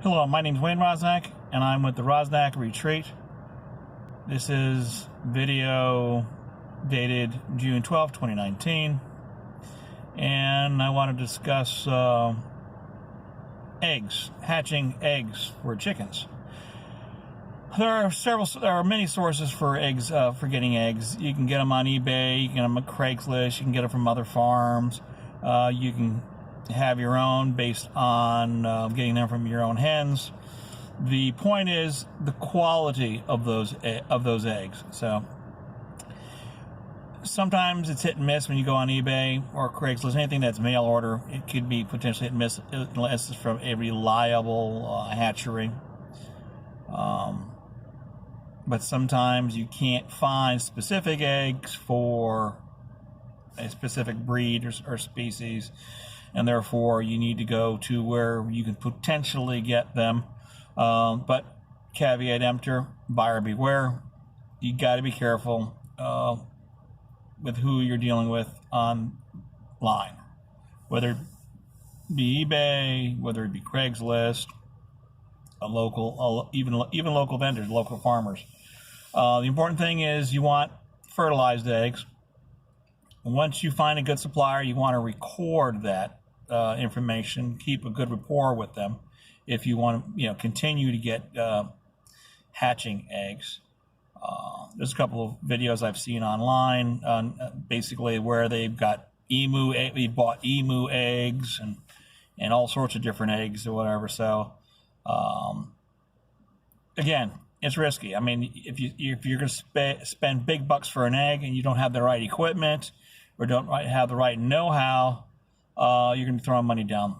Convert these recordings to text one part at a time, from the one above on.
Hello, my name is Roznak, and I'm with the Roznak Retreat. This is video dated June 12, 2019, and I want to discuss eggs, hatching eggs for chickens. There are many sources for eggs, for getting eggs. You can get them on eBay, you can get them on Craigslist, you can get them from other farms, you can have your own based on getting them from your own hens. The point is the quality of those eggs. So sometimes it's hit and miss when you go on eBay or Craigslist. Anything that's mail order, it could be potentially hit and miss unless it's from a reliable hatchery. But sometimes you can't find specific eggs for a specific breed or species, and therefore you need to go to where you can potentially get them. But caveat emptor, buyer beware. You got to be careful with who you're dealing with online, whether it be eBay, whether it be Craigslist, even local vendors, local farmers. The important thing is you want fertilized eggs. Once you find a good supplier, you want to record that information, keep a good rapport with them if you want to, continue to get hatching eggs. There's a couple of videos I've seen online on basically where they've got we bought emu eggs and all sorts of different eggs or whatever. So again, it's risky. I mean, if you're going to spend big bucks for an egg and you don't have the right equipment or don't have the right know-how, you're going to be throwing money down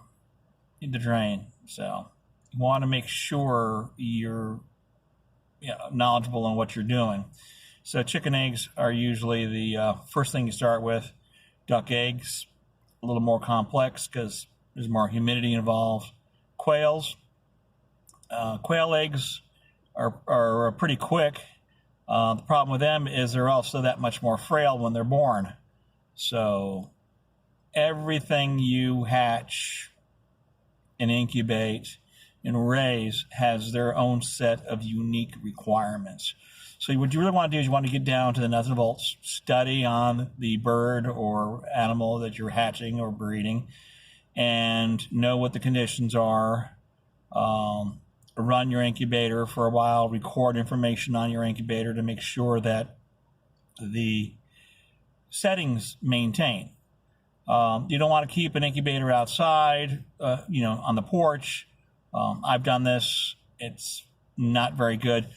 the drain. So you want to make sure you're knowledgeable on what you're doing. So chicken eggs are usually the first thing you start with. Duck eggs, a little more complex because there's more humidity involved. Quail eggs are pretty quick. The problem with them is they're also that much more frail when they're born. So everything you hatch and incubate and raise has their own set of unique requirements. So what you really want to do is you want to get down to the nuts and bolts, study on the bird or animal that you're hatching or breeding, and know what the conditions are. Run your incubator for a while, record information on your incubator to make sure that the settings maintain. You don't want to keep an incubator outside, on the porch. I've done this. It's not very good.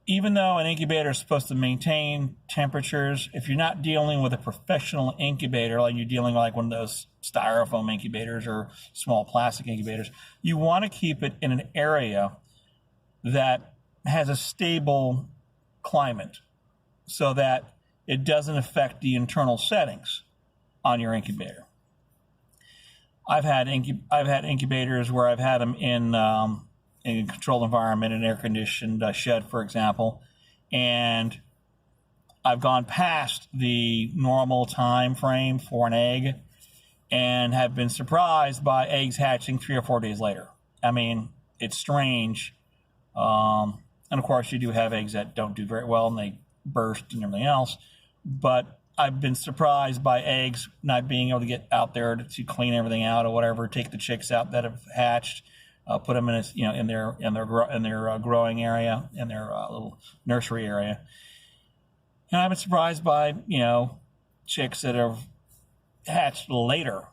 Even though an incubator is supposed to maintain temperatures, if you're not dealing with a professional incubator, like you're dealing like one of those styrofoam incubators or small plastic incubators, you want to keep it in an area that has a stable climate so that it doesn't affect the internal settings on your incubator. I've had incubators where I've had them in a controlled environment, an air-conditioned shed, for example, and I've gone past the normal time frame for an egg and have been surprised by eggs hatching 3 or 4 days later. I mean, it's strange. And of course, you do have eggs that don't do very well and they burst and everything else, but I've been surprised by eggs not being able to get out there to clean everything out or whatever, take the chicks out that have hatched, put them in in their growing area, in their little nursery area. And I've been surprised by chicks that have hatched later.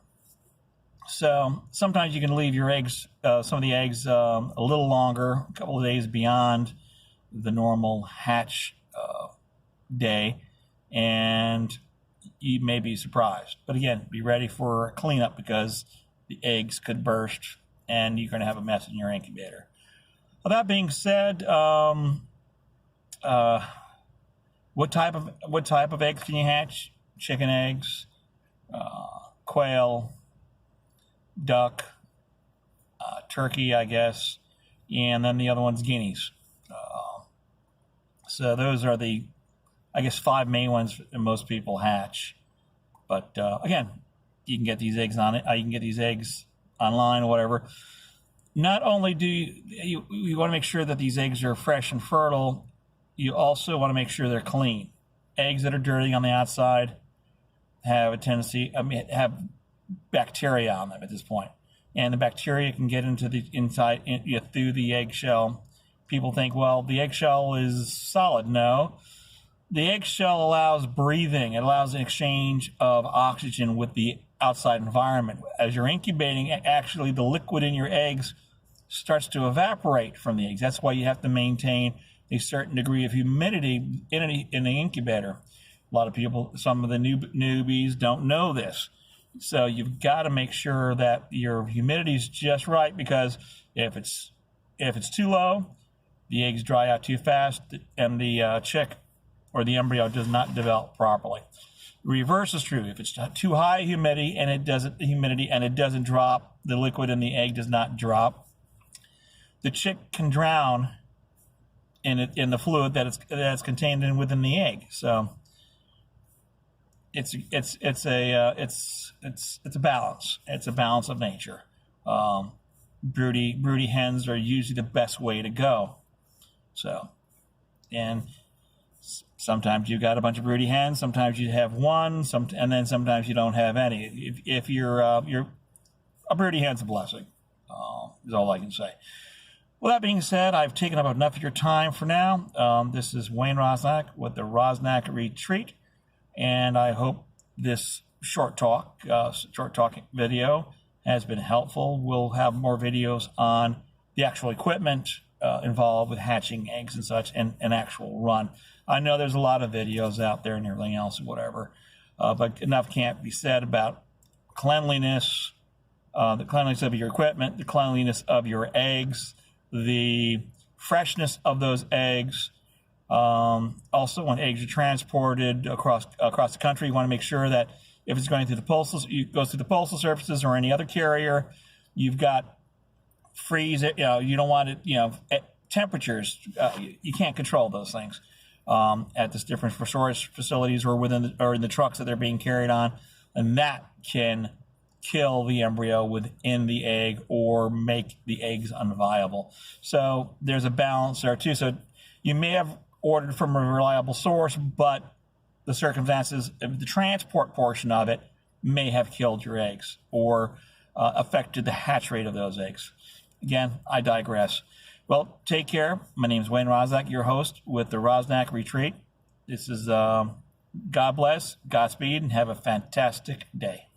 So sometimes you can leave your eggs, some of the eggs, a little longer, a couple of days beyond the normal hatch day, and you may be surprised. But again, be ready for a cleanup because the eggs could burst and you're going to have a mess in your incubator. Well, that being said, what type of eggs can you hatch? Chicken eggs, quail, duck, turkey, I guess, and then the other one's guineas. So those are the, 5 main ones that most people hatch. But again, you can get these eggs online or whatever. not only do you want to make sure that these eggs are fresh and fertile, you also want to make sure they're clean. Eggs that are dirty on the outside have a tendency, have bacteria on them at this point. And the bacteria can get into the inside through the eggshell. People think, well, the eggshell is solid. No. The eggshell allows breathing. It allows an exchange of oxygen with the outside environment. As you're incubating, actually the liquid in your eggs starts to evaporate from the eggs. That's why you have to maintain a certain degree of humidity in the incubator. A lot of people, some of the newbies don't know this. So you've got to make sure that your humidity is just right, because if it's too low, the eggs dry out too fast and the chick or the embryo does not develop properly. The reverse is true. If it's too high humidity and it doesn't drop, the liquid in the egg does not drop, the chick can drown in the fluid that's contained within the egg. So it's a balance. It's a balance of nature. Broody hens are usually the best way to go. So, and sometimes you've got a bunch of broody hens. Sometimes you have one. And then sometimes you don't have any. If you're a broody hen's a blessing. Is all I can say. Well, that being said, I've taken up enough of your time for now. This is Wayne Roznak with the Roznak Retreat, and I hope this short talk video has been helpful. We'll have more videos on the actual equipment involved with hatching eggs and such, and an actual run. I know there's a lot of videos out there and everything else, whatever, but enough can't be said about cleanliness, the cleanliness of your equipment, the cleanliness of your eggs, the freshness of those eggs. Also, when eggs are transported across the country, you want to make sure that if it's going through it goes through the postal services or any other carrier, you've got freeze it. You don't want it. Temperatures. You can't control those things at the different storage facilities or in the trucks that they're being carried on, and that can kill the embryo within the egg or make the eggs unviable. So there's a balance there too. So you may have ordered from a reliable source, but the circumstances of the transport portion of it may have killed your eggs or affected the hatch rate of those eggs. Again, I digress. Well, take care. My name is Wayne Roznak, your host with the Roznak Retreat. This is God bless, Godspeed, and have a fantastic day.